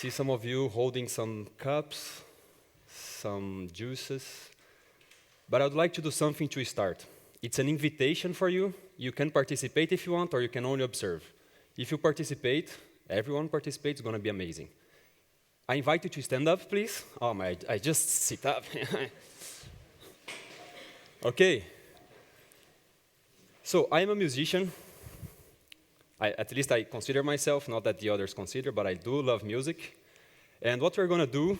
see some of you holding some cups, some juices. But I'd like to do something to start. It's an invitation for you. You can participate if you want, or you can only observe. If you participate, everyone participates, it's going to be amazing. I invite you to stand up, please. Oh, I just sit up. Okay. So I'm a musician. At least I consider myself, not that the others consider, but I do love music. And what we're going to do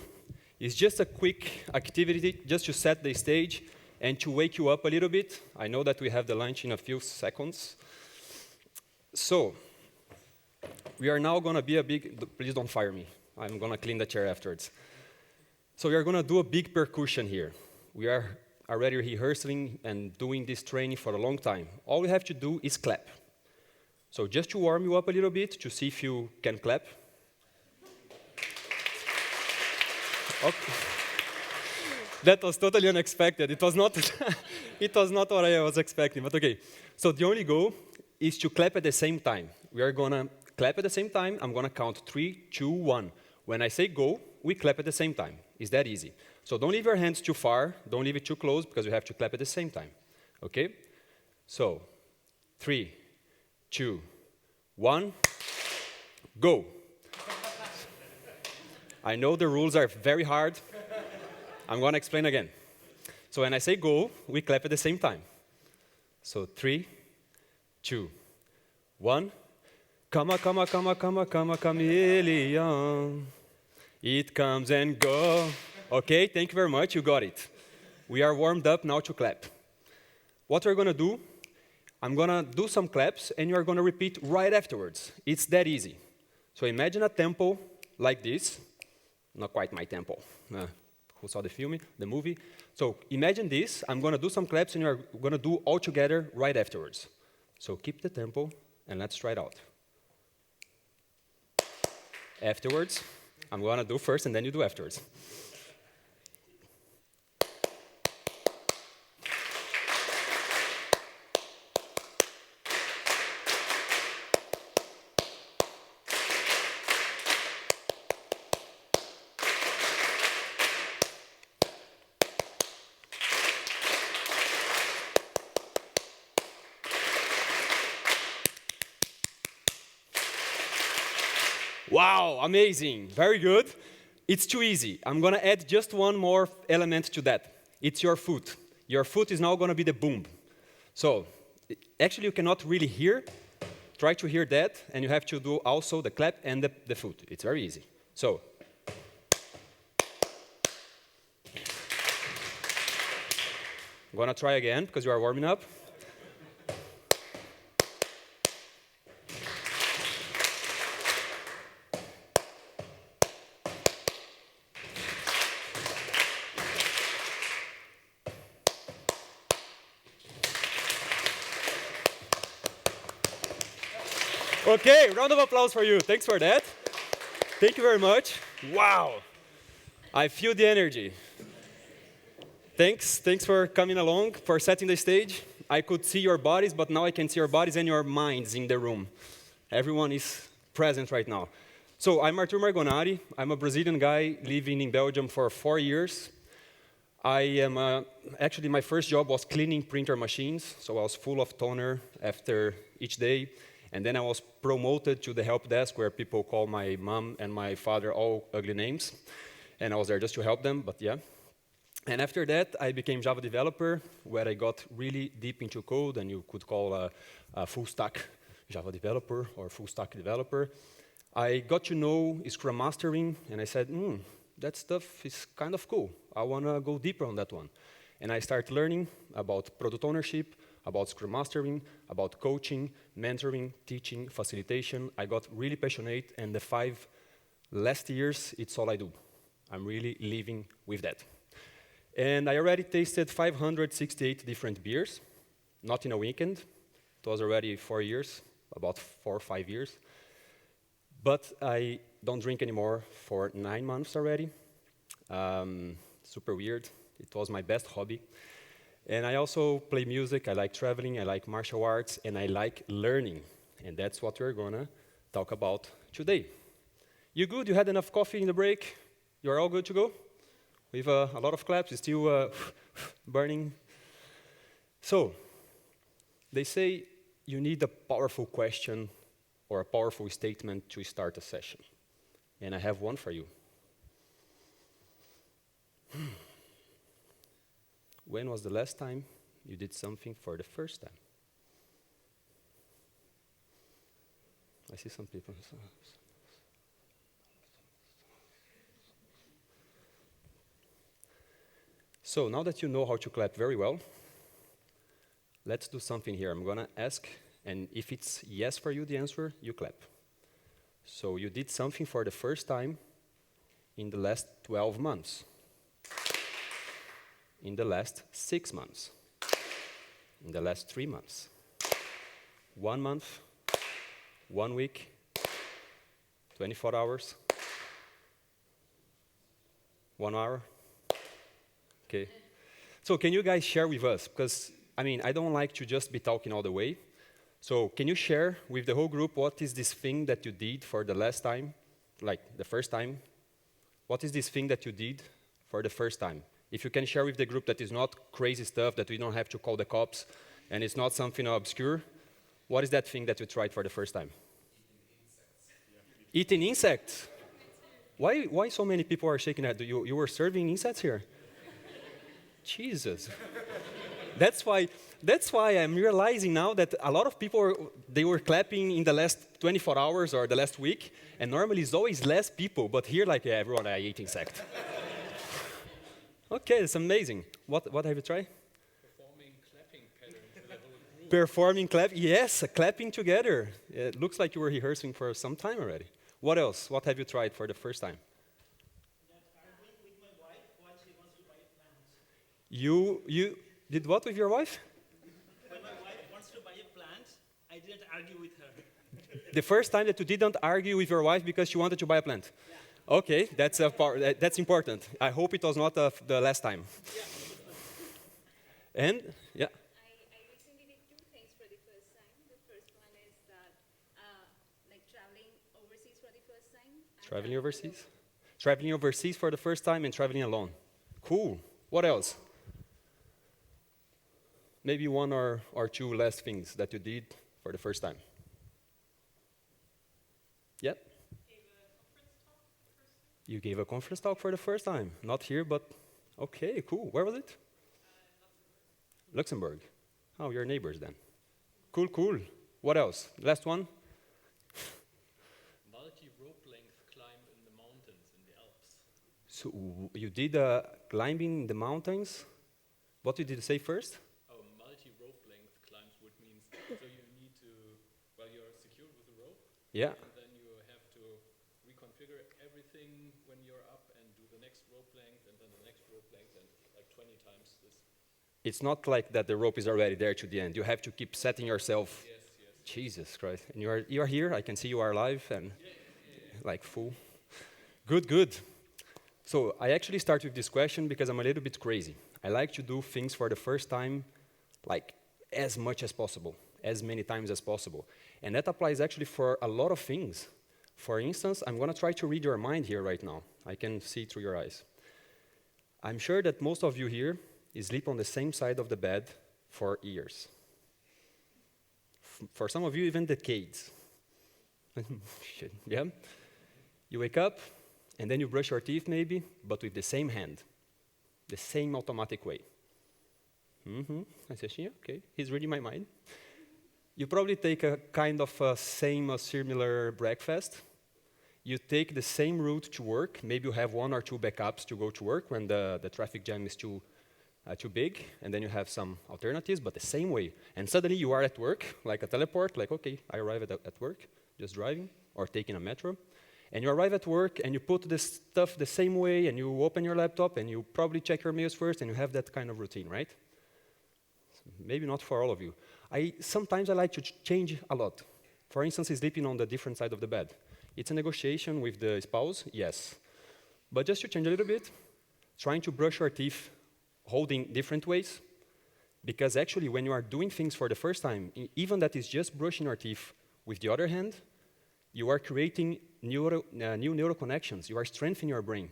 is just a quick activity just to set the stage and to wake you up a little bit. I know that we have the lunch in a few seconds. So we are now going to be please don't fire me. I'm going to clean the chair afterwards. So we are going to do a big percussion here. We are already rehearsing and doing this training for a long time. All we have to do is clap. So just to warm you up a little bit, to see if you can clap. Okay. That was totally unexpected. It was not what I was expecting, but okay. So the only goal is to clap at the same time. We are going to clap at the same time. I'm going to count 3, 2, 1. When I say go, we clap at the same time. It's that easy. So don't leave your hands too far. Don't leave it too close, because you have to clap at the same time. Okay? So 3, 2, 1, go. I know the rules are very hard. I'm going to explain again. So when I say go, we clap at the same time. So 3, 2, 1. Come, chameleon. It comes and go. Okay, thank you very much. You got it. We are warmed up now to clap. What we're going to do, I'm going to do some claps, and you are going to repeat right afterwards. It's that easy. So imagine a tempo like this. Not quite my tempo. Who saw the movie? So imagine this. I'm going to do some claps, and you are going to do all together right afterwards. So keep the tempo, and let's try it out. Afterwards, I'm going to do first, and then you do afterwards. Wow, amazing. Very good. It's too easy. I'm going to add just one more element to that. It's your foot. Your foot is now going to be the boom. So, actually, you cannot really hear. Try to hear that, and you have to do also the clap and the foot. It's very easy. So, I'm going to try again, because you are warming up. Okay, round of applause for you. Thanks for that. Thank you very much. Wow. I feel the energy. Thanks for coming along, for setting the stage. I could see your bodies, but now I can see your bodies and your minds in the room. Everyone is present right now. So I'm Artur Margonari. I'm a Brazilian guy living in Belgium for 4 years. Actually, my first job was cleaning printer machines, so I was full of toner after each day. And then I was promoted to the help desk, where people call my mom and my father all ugly names. And I was there just to help them, but yeah. And after that, I became Java developer, where I got really deep into code, and you could call a full stack Java developer or full stack developer. I got to know Scrum Mastering, and I said, that stuff is kind of cool. I want to go deeper on that one. And I started learning about product ownership, about Scrum Mastering, about coaching, mentoring, teaching, facilitation. I got really passionate, and the 5 last years, it's all I do. I'm really living with that. And I already tasted 568 different beers, not in a weekend. It was already 4 years, about 4 or 5 years. But I don't drink anymore for 9 months already. Super weird. It was my best hobby. And I also play music, I like traveling, I like martial arts, and I like learning. And that's what we're gonna talk about today. You good? You had enough coffee in the break? You're all good to go? With a lot of claps, it's still burning. So, they say you need a powerful question or a powerful statement to start a session. And I have one for you. When was the last time you did something for the first time? I see some people. So now that you know how to clap very well, let's do something here. I'm going to ask, and if it's yes for you, the answer, you clap. So you did something for the first time in the last 12 months, in the last 6 months, in the last 3 months, 1 month, 1 week, 24 hours, 1 hour. Okay. So can you guys share with us? Because, I mean, I don't like to just be talking all the way. So can you share with the whole group what is this thing that you did for the last time, like the first time? What is this thing that you did for the first time? If you can share with the group that is not crazy stuff, that we don't have to call the cops, and it's not something obscure, what is that thing that you tried for the first time? Eating insects? Why so many people are shaking that? You were serving insects here? Jesus. That's why I'm realizing now that a lot of people, they were clapping in the last 24 hours or the last week, and normally it's always less people, but here, like, yeah, everyone, I ate insect. Okay, it's amazing. What have you tried? Performing clapping patterns with the whole group. Performing clap, yes, clapping together. It looks like you were rehearsing for some time already. What else? What have you tried for the first time? Arguing with my wife while she wants to buy a plant. You did what with your wife? When my wife wants to buy a plant, I didn't argue with her. The first time that you didn't argue with your wife because she wanted to buy a plant? Yeah. Okay, that's important. I hope it was not the last time. Yeah. And, yeah. I recently did 2 things for the first time. The first one is that, like traveling overseas for the first time. Traveling overseas? Traveling overseas for the first time and traveling alone. Cool. What else? Maybe 1 or 2 last things that you did for the first time. Yep. You gave a conference talk for the first time. Not here, but okay, cool. Where was it? Luxembourg. Oh, you're neighbors then. Cool, cool. What else? Last one? Multi-rope length climb in the mountains in the Alps. So you did climbing in the mountains. What did you say first? Oh, multi-rope length climbs, which means so you need to, well, you're secured with a rope, Yeah. and then you have to reconfigure everything when you're up and do the next rope length and then the next rope length and like 20 times this. It's not like that the rope is already there to the end. You have to keep setting yourself. Yes. Jesus Christ. And you are here. I can see you are alive and like full. Good. So I actually start with this question because I'm a little bit crazy. I like to do things for the first time like as much as possible, as many times as possible. And that applies actually for a lot of things. For instance, I'm going to try to read your mind here right now. I can see through your eyes. I'm sure that most of you here sleep on the same side of the bed for years. For some of you, even decades. Shit, yeah? You wake up, and then you brush your teeth maybe, but with the same hand. The same automatic way. I say, yeah, okay, he's reading my mind. You probably take a kind of same similar breakfast. You take the same route to work. Maybe you have 1 or 2 backups to go to work when the traffic jam is too big, and then you have some alternatives, but the same way. And suddenly you are at work, like a teleport, like, okay, I arrive at work, just driving, or taking a metro. And you arrive at work, and you put this stuff the same way, and you open your laptop, and you probably check your mails first, and you have that kind of routine, right? Maybe not for all of you. Sometimes I like to change a lot. For instance, sleeping on the different side of the bed. It's a negotiation with the spouse, yes. But just to change a little bit, trying to brush your teeth holding different ways, because actually when you are doing things for the first time, even that is just brushing your teeth with the other hand, You are creating new neural connections. You are strengthening your brain.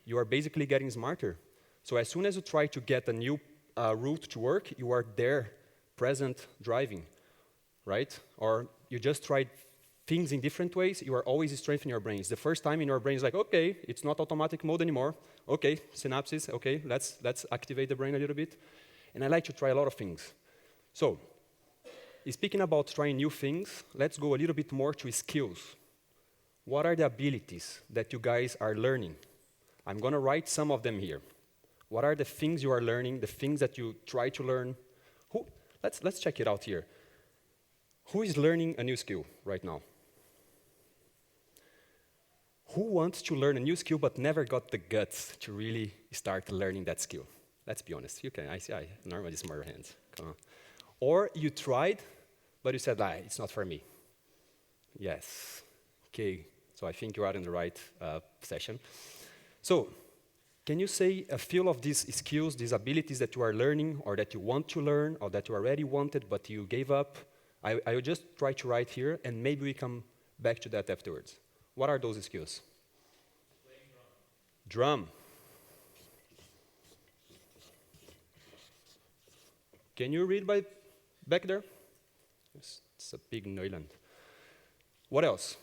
You are basically getting smarter. So as soon as you try to get a new route to work, you are there, present, driving, right? Or you just tried things in different ways, you are always strengthening your brain. It's the first time in your brain is like, okay, it's not automatic mode anymore. Okay, synapses, okay, let's activate the brain a little bit. And I like to try a lot of things. So, speaking about trying new things, let's go a little bit more to skills. What are the abilities that you guys are learning? I'm gonna write some of them here. What are the things you are learning, the things that you try to learn? Let's check it out here. Who is learning a new skill right now? Who wants to learn a new skill but never got the guts to really start learning that skill? Let's be honest. You can. I normally smart your hands. Come on. Or you tried, but you said, it's not for me. Yes. Okay. So I think you are in the right session. So, can you say a few of these skills, these abilities that you are learning, or that you want to learn, or that you already wanted but you gave up? I will just try to write here, and maybe we come back to that afterwards. What are those skills? Playing Drum. Can you read back there? It's a big Neuland. What else?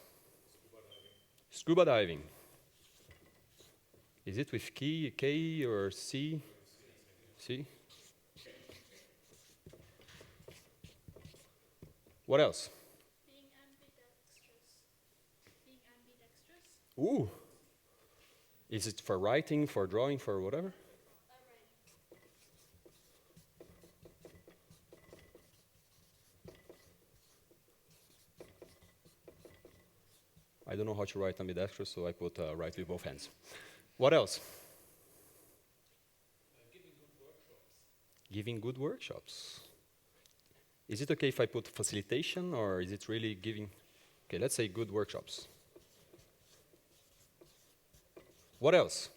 Scuba diving. Is it with K or C? C? What else? Being ambidextrous. Ooh. Is it for writing, for drawing, for whatever? I don't know how to write ambidextrous, so I put write with both hands. What else? Giving good workshops. Giving good workshops. Is it okay if I put facilitation, or is it really giving? Okay, let's say good workshops. What else?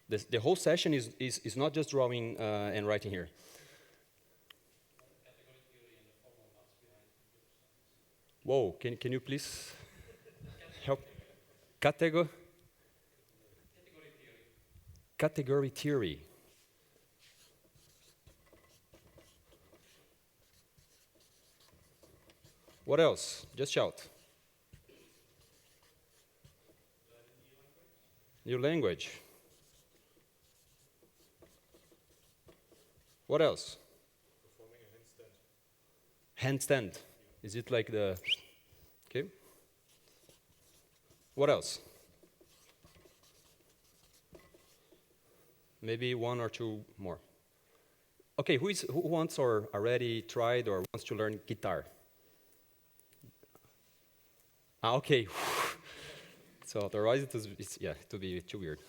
The whole session is not just drawing and writing here. Whoa, can you please help? Category theory. What else? Just shout. New language. What else? Performing a handstand. Handstand. Is it like the... Okay. What else? Maybe one or two more. Okay, who wants or already tried or wants to learn guitar? Okay. So otherwise it would be too weird.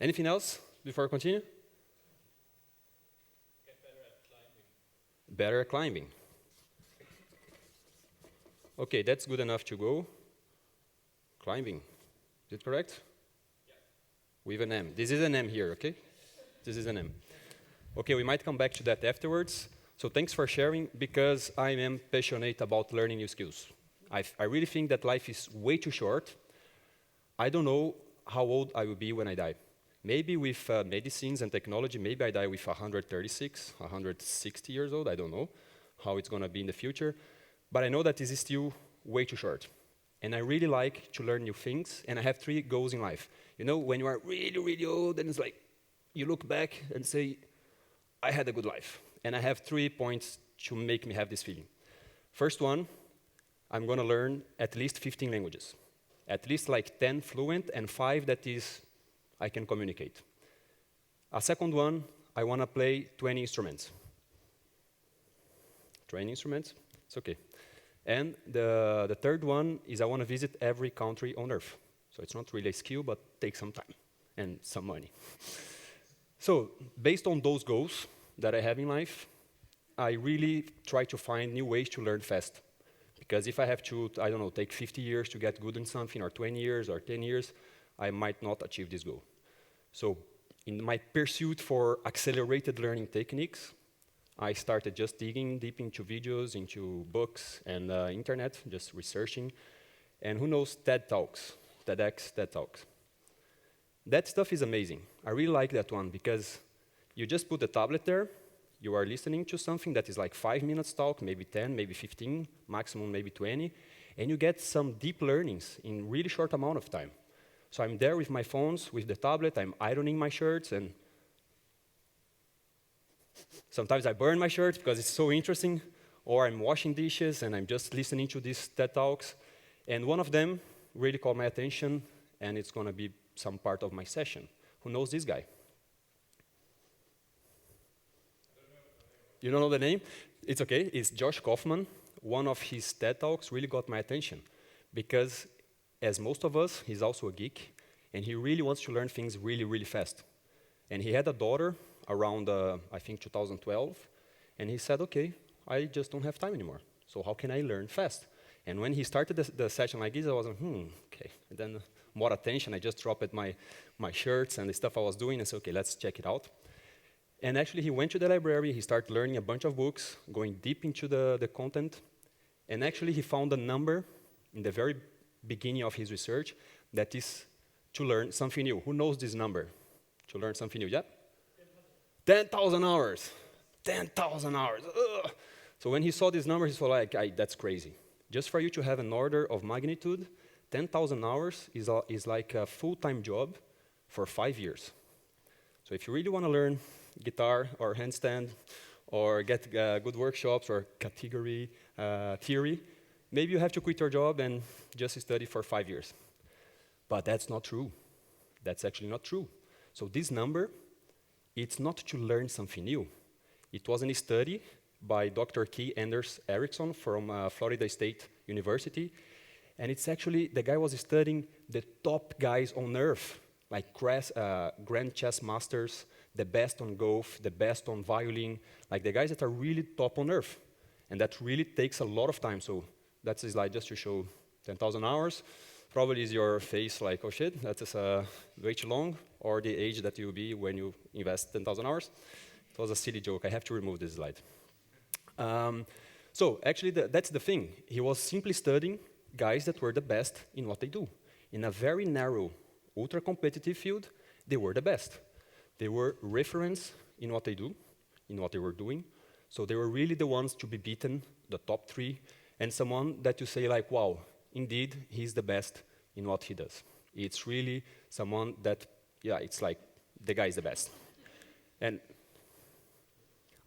Anything else before I continue? Get better at climbing. Better at climbing. Okay, that's good enough to go. Climbing. Is it correct? Yeah. With an M. This is an M here, okay? This is an M. Okay, we might come back to that afterwards. So thanks for sharing, because I am passionate about learning new skills. I really think that life is way too short. I don't know how old I will be when I die. Maybe with medicines and technology, maybe I die with 136, 160 years old. I don't know how it's going to be in the future. But I know that this is still way too short. And I really like to learn new things, and I have 3 goals in life. You know, when you are really, really old, and it's like, you look back and say, I had a good life. And I have 3 points to make me have this feeling. First one, I'm going to learn at least 15 languages. At least like 10 fluent and 5 that is, I can communicate. A second one, I want to play 20 instruments. 20 instruments? It's okay. And the third one is I want to visit every country on Earth. So it's not really a skill, but take some time and some money. So based on those goals that I have in life, I really try to find new ways to learn fast. Because if I have to, I don't know, take 50 years to get good in something, or 20 years, or 10 years, I might not achieve this goal. So in my pursuit for accelerated learning techniques, I started just digging deep into videos, into books, and internet, just researching. And who knows TED Talks, TEDx, TED Talks. That stuff is amazing. I really like that one because you just put the tablet there, you are listening to something that is like 5 minutes talk, maybe 10, maybe 15, maximum maybe 20, and you get some deep learnings in really short amount of time. So I'm there with my phones, with the tablet, I'm ironing my shirts, and sometimes I burn my shirts because it's so interesting, or I'm washing dishes and I'm just listening to these TED Talks. And one of them really caught my attention, and it's going to be some part of my session. Who knows this guy? You don't know the name? It's okay. It's Josh Kaufman. One of his TED Talks really got my attention because, as most of us, he's also a geek, and he really wants to learn things really, really fast. And he had a daughter around, I think, 2012, and he said, okay, I just don't have time anymore, so how can I learn fast? And when he started the session like this, I was like, okay. And then more attention, I just dropped my shirts and the stuff I was doing, and said, okay, let's check it out. And actually, he went to the library, he started learning a bunch of books, going deep into the content, and actually he found a number in the very beginning of his research that is to learn something new. Who knows this number? To learn something new, yeah? 10,000 hours. 10,000 hours. Ugh. So when he saw this number, he was like, that's crazy. Just for you to have an order of magnitude, 10,000 hours is like a full-time job for 5 years. So if you really want to learn guitar or handstand or get good workshops or category theory, maybe you have to quit your job and just study for 5 years. But that's not true. That's actually not true. So this number, it's not to learn something new. It was a study by Dr. Key Anders Ericsson from Florida State University. And it's actually, the guy was studying the top guys on earth, like grand chess masters, the best on golf, the best on violin, like the guys that are really top on earth. And that really takes a lot of time. So that's a slide just to show 10,000 hours. Probably is your face like, oh shit, that is way too long, or the age that you'll be when you invest 10,000 hours. It was a silly joke. I have to remove this slide. So actually, that's the thing. He was simply studying guys that were the best in what they do. In a very narrow, ultra-competitive field, they were the best. They were reference in what they do, in what they were doing. So they were really the ones to be beaten, the top 3, and someone that you say like, wow, indeed, he's the best in what he does. It's really someone that, yeah, it's like, the guy is the best. And,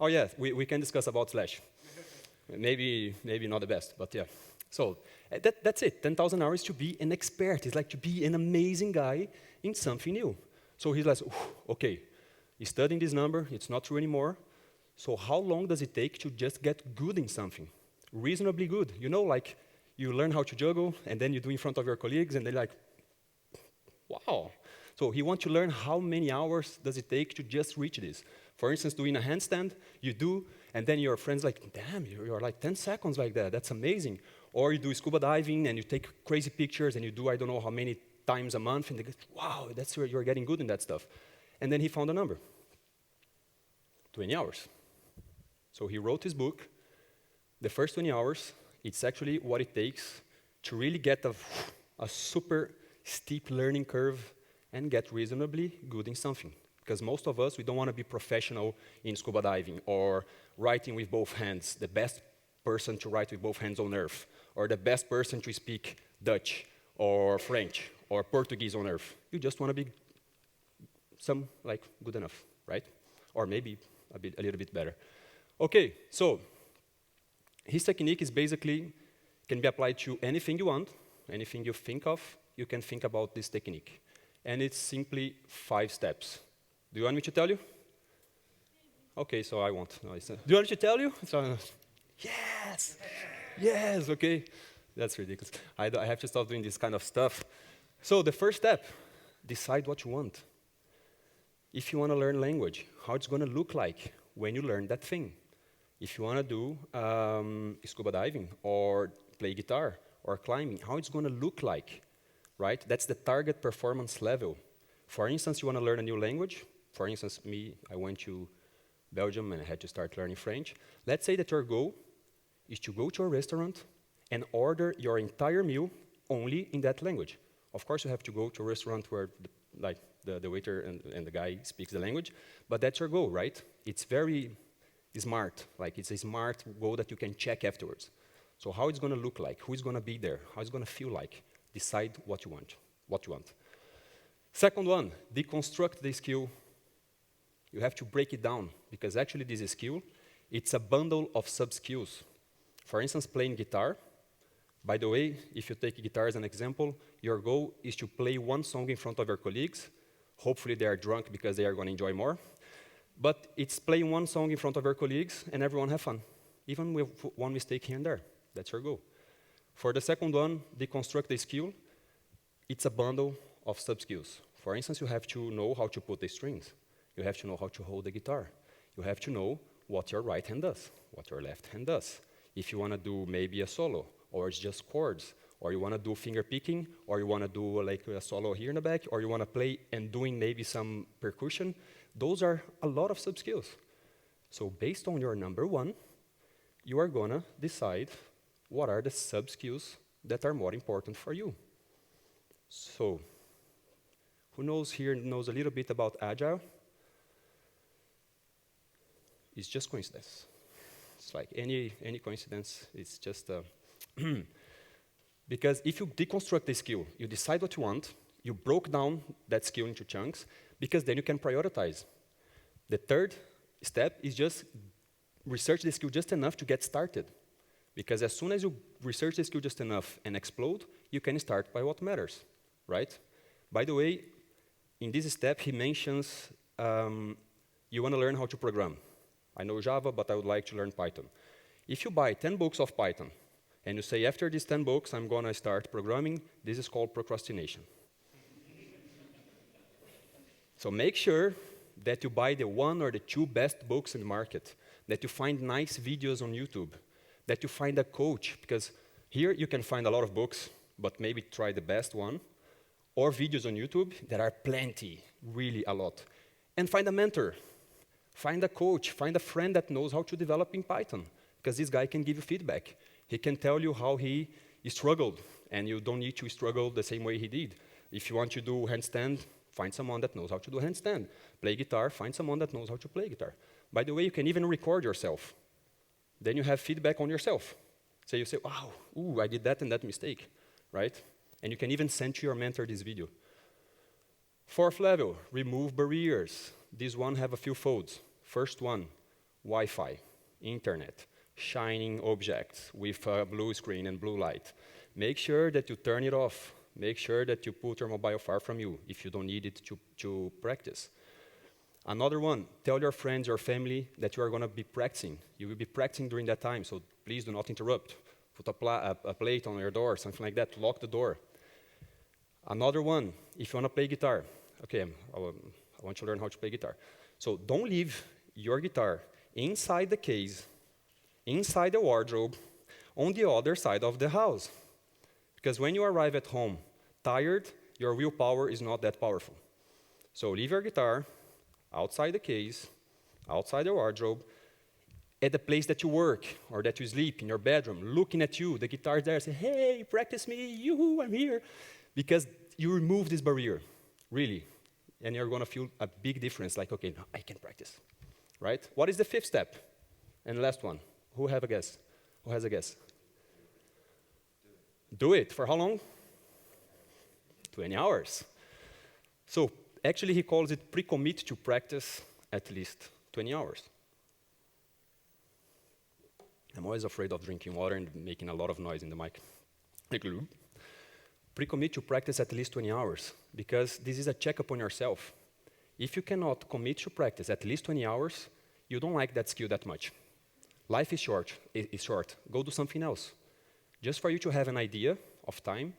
oh yeah, we can discuss about Slash. Maybe not the best, but yeah. So that's it. 10,000 hours to be an expert. It's like to be an amazing guy in something new. So he's like, okay, he's studying this number. It's not true anymore. So how long does it take to just get good in something? Reasonably good. You know, like you learn how to juggle, and then you do in front of your colleagues, and they're like, wow. So he wants to learn how many hours does it take to just reach this. For instance, doing a handstand, you do, and then your friend's like, damn, you're like 10 seconds like that. That's amazing. Or you do scuba diving, and you take crazy pictures, and you do I don't know how many times a month, and they go, wow, that's where you're getting good in that stuff. And then he found a number, 20 hours. So he wrote his book. The first 20 hours, it's actually what it takes to really get a super steep learning curve and get reasonably good in something. Because most of us, we don't want to be professional in scuba diving or writing with both hands, the best person to write with both hands on earth, or the best person to speak Dutch or French or Portuguese on earth. You just want to be good enough, right? Or maybe a little bit better. Okay, so his technique is basically, can be applied to anything you want, anything you think of, you can think about this technique. And it's simply 5 steps. Do you want me to tell you? Okay, so I won't. No, do you want me to tell you? Yes! Yes, okay. That's ridiculous. I have to stop doing this kind of stuff. So the first step, decide what you want. If you want to learn language, how it's going to look like when you learn that thing. If you want to do scuba diving or play guitar or climbing, how it's going to look like, right? That's the target performance level. For instance, you want to learn a new language. For instance, me, I went to Belgium and I had to start learning French. Let's say that your goal is to go to a restaurant and order your entire meal only in that language. Of course, you have to go to a restaurant where the waiter and the guy speaks the language, but that's your goal, right? It's very smart. Like, it's a smart goal that you can check afterwards. So how it's going to look like, who's going to be there, how it's going to feel like. Decide what you want. Second one, deconstruct the skill. You have to break it down, because actually this skill, it's a bundle of sub-skills. For instance, playing guitar. By the way, if you take guitar as an example, your goal is to play one song in front of your colleagues. Hopefully they are drunk because they are going to enjoy more. But it's playing one song in front of your colleagues and everyone have fun, even with one mistake here and there. That's your goal. For the second one, deconstruct the skill. It's a bundle of sub-skills. For instance, you have to know how to put the strings. You have to know how to hold the guitar. You have to know what your right hand does, what your left hand does. If you want to do maybe a solo, or it's just chords, or you want to do finger picking, or you want to do like a solo here in the back, or you want to play and doing maybe some percussion, those are a lot of sub-skills. So based on your number one, you are going to decide what are the sub-skills that are more important for you. So, who knows here knows a little bit about Agile? It's just coincidence. It's like any coincidence, it's just because if you deconstruct the skill, you decide what you want, you broke down that skill into chunks, because then you can prioritize. The third step is just research the skill just enough to get started. Because as soon as you research the skill just enough and explode, you can start by what matters, right? By the way, in this step, he mentions you want to learn how to program. I know Java, but I would like to learn Python. If you buy 10 books of Python, and you say, after these 10 books, I'm going to start programming, this is called procrastination. So make sure that you buy the one or the two best books in the market, that you find nice videos on YouTube, that you find a coach, because here you can find a lot of books, but maybe try the best one, or videos on YouTube. There are plenty, really a lot. And find a mentor, find a coach, find a friend that knows how to develop in Python, because this guy can give you feedback. He can tell you how he struggled, and you don't need to struggle the same way he did. If you want to do handstand, find someone that knows how to do handstand. Play guitar, find someone that knows how to play guitar. By the way, you can even record yourself. Then you have feedback on yourself. So you say, wow, ooh, I did that and that mistake, right? And you can even send to your mentor this video. Fourth level, remove barriers. This one have a few folds. First one, Wi-Fi, internet, shining objects with a blue screen and blue light. Make sure that you turn it off. Make sure that you put your mobile far from you if you don't need it to practice. Another one, tell your friends or family that you are going to be practicing. You will be practicing during that time, so please do not interrupt. Put a plate on your door, something like that. Lock the door. Another one, if you want to play guitar. Okay, I want to learn how to play guitar. So don't leave your guitar inside the case, inside the wardrobe, on the other side of the house. Because when you arrive at home tired, your willpower is not that powerful. So leave your guitar outside the case, outside the wardrobe, at the place that you work or that you sleep, in your bedroom, looking at you, the guitar is there, say, hey, practice me, yoo-hoo, I'm here. Because you remove this barrier, really. And you're going to feel a big difference, like, okay, now I can practice, right? What is the fifth step? And last one. Who have a guess? Who has a guess? Do it. For how long? 20 hours. So actually, he calls it pre-commit to practice at least 20 hours. I'm always afraid of drinking water and making a lot of noise in the mic. Pre-commit to practice at least 20 hours, because this is a checkup on yourself. If you cannot commit to practice at least 20 hours, you don't like that skill that much. Life is short. Go do something else. Just for you to have an idea of time,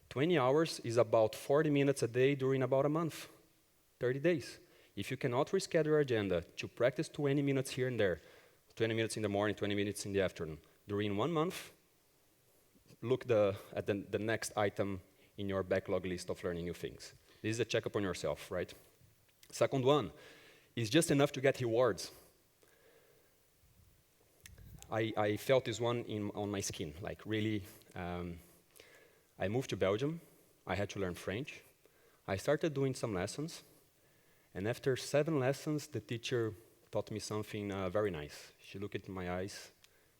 20 hours is about 40 minutes a day during about a month, 30 days. If you cannot reschedule your agenda to practice 20 minutes here and there, 20 minutes in the morning, 20 minutes in the afternoon, during 1 month, look at the next item in your backlog list of learning new things. This is a checkup on yourself, right? Second one is just enough to get rewards. I felt this one on my skin, like really. I moved to Belgium. I had to learn French. I started doing some lessons. And after 7 lessons, the teacher taught me something very nice. She looked into my eyes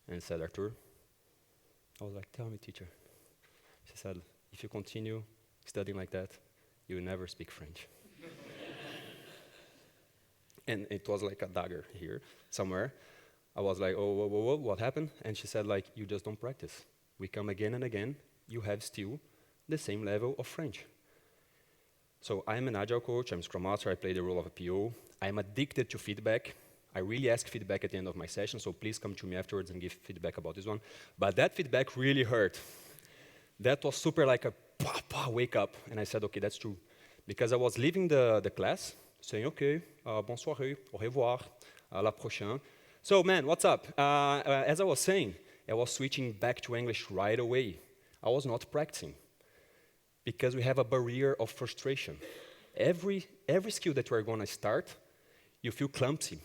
and said, Artur. I was like, tell me, teacher. She said, if you continue studying like that, you will never speak French. And it was like a dagger here, somewhere. I was like, oh, whoa, whoa, whoa, what happened? And she said, like, you just don't practice. We come again and again, you have still the same level of French. So I'm an Agile coach, I'm Scrum Master, I play the role of a PO. I'm addicted to feedback. I really ask feedback at the end of my session, so please come to me afterwards and give feedback about this one. But that feedback really hurt. That was super like a wake up. And I said, okay, that's true. Because I was leaving the class, saying, okay, bonne soirée, au revoir, à la prochaine. So man, what's up? As I was saying, I was switching back to English right away. I was not practicing. Because we have a barrier of frustration. Every skill that we're going to start, you feel clumsy,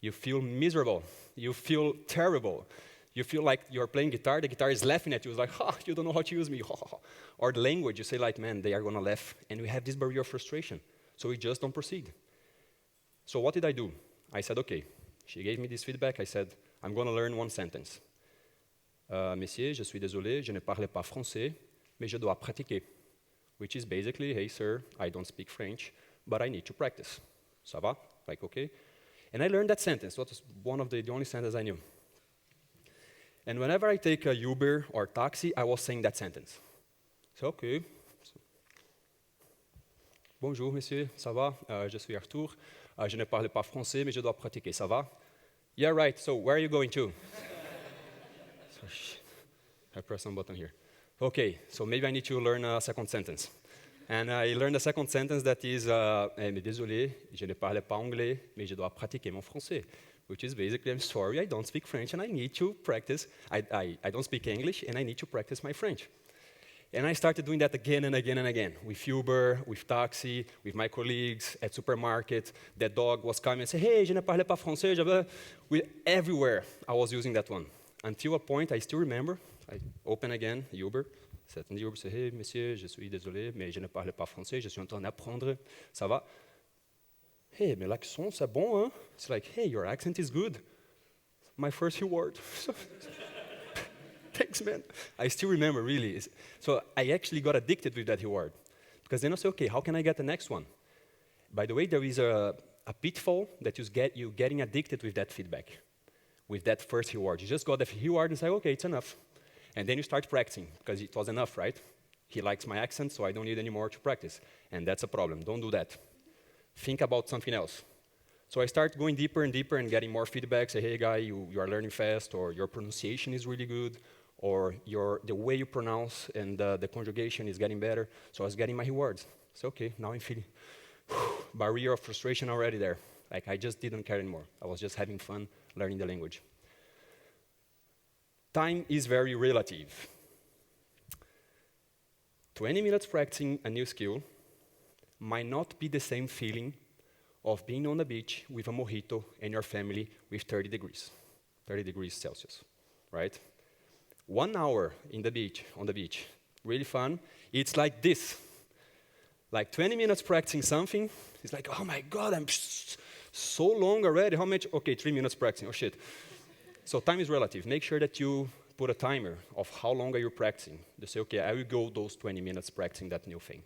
you feel miserable, you feel terrible, you feel like you're playing guitar, the guitar is laughing at you, it's like, ha, you don't know how to use me, ha, ha, ha. Or the language, you say like, man, they are going to laugh, and we have this barrier of frustration, so we just don't proceed. So what did I do? I said, okay, she gave me this feedback, I said, I'm going to learn one sentence. Messieurs, je suis désolé, je ne parle pas français, mais je dois pratiquer. Which is basically, hey, sir, I don't speak French, but I need to practice. Ça va? Like, okay. And I learned that sentence. That was one of the only sentences I knew. And whenever I take a Uber or taxi, I was saying that sentence. So, okay. Bonjour, monsieur, ça va? Je suis Artur. Je ne parle pas français, mais je dois pratiquer. Ça va? Yeah, right. So, where are you going to? So, I press some button here. Okay, so maybe I need to learn a second sentence. And I learned a second sentence that is, mais désolé, je ne parle pas anglais, mais je dois pratiquer mon français. Which is basically, I'm sorry, I don't speak French and I need to practice. I don't speak English and I need to practice my French. And I started doing that again and again and again. With Uber, with taxi, with my colleagues, at supermarket. That dog was coming and say, hey, je ne parle pas français. Everywhere I was using that one. Until a point, I still remember, I open again, Uber, sat in the Uber, say, hey, monsieur, je suis désolé, mais je ne parle pas français, je suis en train d'apprendre, ça va? Hey, mais l'accent, c'est bon, hein? It's like, hey, your accent is good. My first reward. Thanks, man. I still remember, really. So I actually got addicted with that reward. Because then I say, okay, how can I get the next one? By the way, there is a pitfall that you getting addicted with that feedback. With that first reward. You just got the reward and say, okay, it's enough. And then you start practicing, because it was enough, right? He likes my accent, so I don't need any more to practice. And that's a problem. Don't do that. Think about something else. So I start going deeper and deeper and getting more feedback. Say, hey, guy, you are learning fast, or your pronunciation is really good, or the way you pronounce and the conjugation is getting better. So I was getting my rewards. So, okay, now I'm feeling barrier of frustration already there. Like, I just didn't care anymore. I was just having fun learning the language. Time is very relative. 20 minutes practicing a new skill might not be the same feeling of being on the beach with a mojito and your family with 30 degrees Celsius, right? 1 hour on the beach, really fun. It's like this. Like 20 minutes practicing something, it's like, oh my God, I'm so long already. How much? Okay, 3 minutes practicing, oh shit. So time is relative. Make sure that you put a timer of how long are you practicing. You say, okay, I will go those 20 minutes practicing that new thing.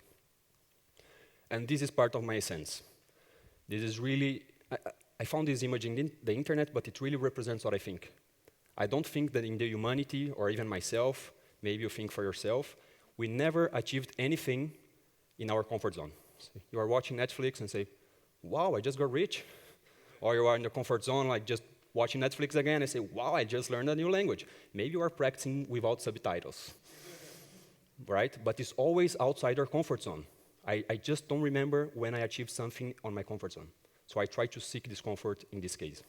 And this is part of my essence. This is really, I found this image in the internet, but it really represents what I think. I don't think that in the humanity, or even myself, maybe you think for yourself, we never achieved anything in our comfort zone. So you are watching Netflix and say, wow, I just got rich. Or you are in the comfort zone, like just watching Netflix again and say, wow, I just learned a new language. Maybe you are practicing without subtitles, right? But it's always outside our comfort zone. I just don't remember when I achieved something on my comfort zone. So I try to seek discomfort in this case.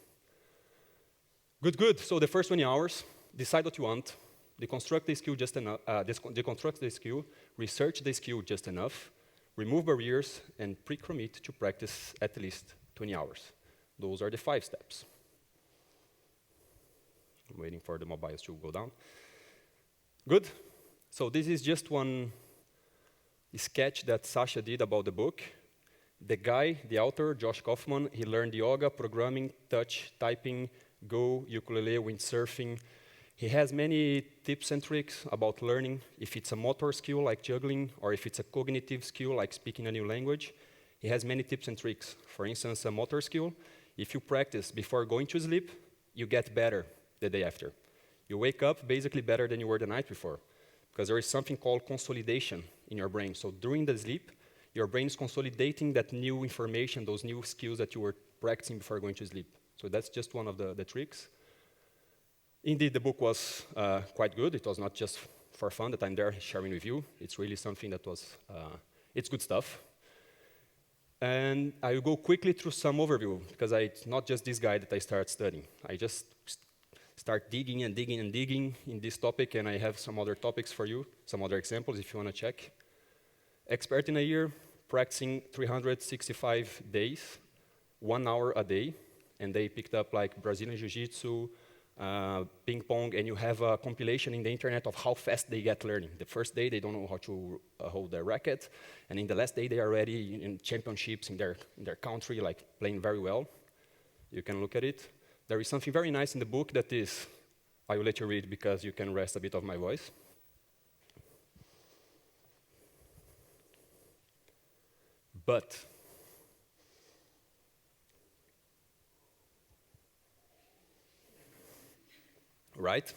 Good. So the first 20 hours, decide what you want, deconstruct the skill just enough, deconstruct the skill, research the skill just enough, remove barriers, and pre-commit to practice at least 20 hours. Those are the 5 steps. I'm waiting for the mobiles to go down. Good. So this is just one sketch that Sasha did about the book. The guy, the author, Josh Kaufman, he learned yoga, programming, touch, typing, Go, ukulele, windsurfing. He has many tips and tricks about learning, if it's a motor skill like juggling, or if it's a cognitive skill like speaking a new language. He has many tips and tricks. For instance, a motor skill, if you practice before going to sleep, you get better the day after. You wake up basically better than you were the night before, because there is something called consolidation in your brain. So during the sleep, your brain is consolidating that new information, those new skills that you were practicing before going to sleep. So that's just one of the tricks. Indeed, the book was quite good. It was not just for fun that I'm there sharing with you. It's really something that was, it's good stuff. And I will go quickly through some overview, because it's not just this guy that I start studying. I just start digging and digging and digging in this topic, and I have some other topics for you, some other examples if you want to check. Expert in a year, practicing 365 days, 1 hour a day, and they picked up like Brazilian Jiu-Jitsu, ping pong, and you have a compilation in the internet of how fast they get learning. The first day, they don't know how to hold their racket, and in the last day, they are already in championships in their country, like playing very well. You can look at it. There is something very nice in the book that is, I will let you read because you can rest a bit of my voice. But right?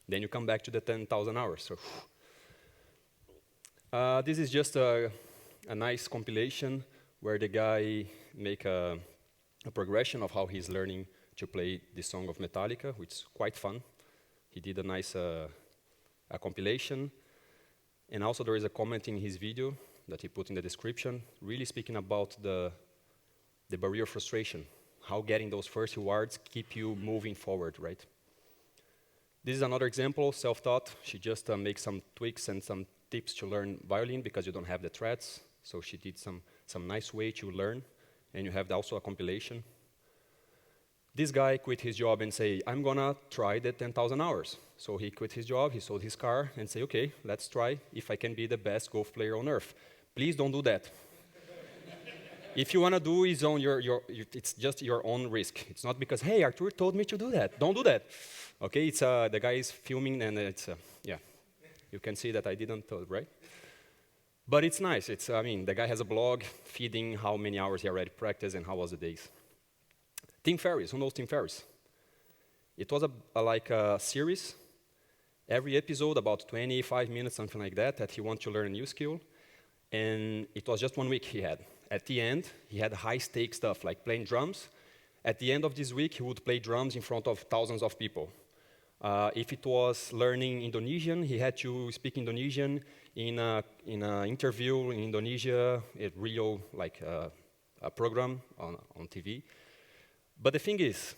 Then you come back to the 10,000 hours. So, this is just a nice compilation where the guy make a progression of how he's learning to play the song of Metallica, which is quite fun. He did a nice a compilation. And also there is a comment in his video that he put in the description, really speaking about the barrier of frustration, how getting those first rewards keep you moving forward, right? This is another example, self-taught. She just makes some tweaks and some tips to learn violin because you don't have the threads. So she did some nice way to learn, and you have also a compilation. This guy quit his job and say, I'm gonna try the 10,000 hours. So he quit his job, he sold his car, and say, okay, let's try if I can be the best golf player on earth. Please don't do that. If you wanna do it's on it's just your own risk. It's not because, hey, Artur told me to do that. Don't do that. Okay, it's the guy is filming, and it's yeah, you can see that I didn't tell, right? But it's nice. It's the guy has a blog feeding how many hours he already practiced and how was the days. Tim Ferriss, who knows Tim Ferriss? It was like a series, every episode about 25 minutes, something like that he wanted to learn a new skill, and it was just 1 week he had. At the end, he had high-stake stuff like playing drums. At the end of this week, he would play drums in front of thousands of people. If it was learning Indonesian, he had to speak Indonesian in an interview in Indonesia, a real a program on TV. But the thing is,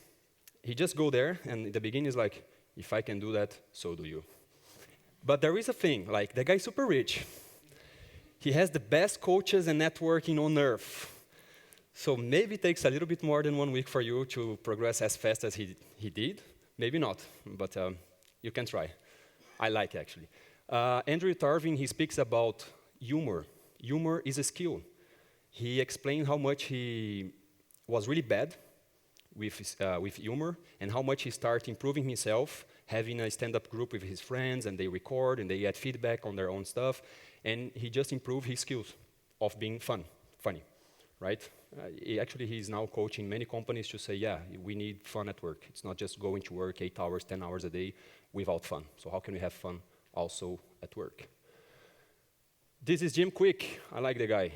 he just go there, and in the beginning is like, if I can do that, so do you. But there is a thing, like the guy's super rich. He has the best coaches and networking on earth. So maybe it takes a little bit more than 1 week for you to progress as fast as he did. Maybe not, but you can try. I like, actually. Andrew Tarvin, he speaks about humor. Humor is a skill. He explained how much he was really bad with humor, and how much he started improving himself, having a stand-up group with his friends, and they record, and they get feedback on their own stuff, and he just improved his skills of being funny, right? Actually, he's now coaching many companies to say, yeah, we need fun at work. It's not just going to work 8 hours, 10 hours a day without fun. So how can we have fun also at work? This is Jim Quick. I like the guy.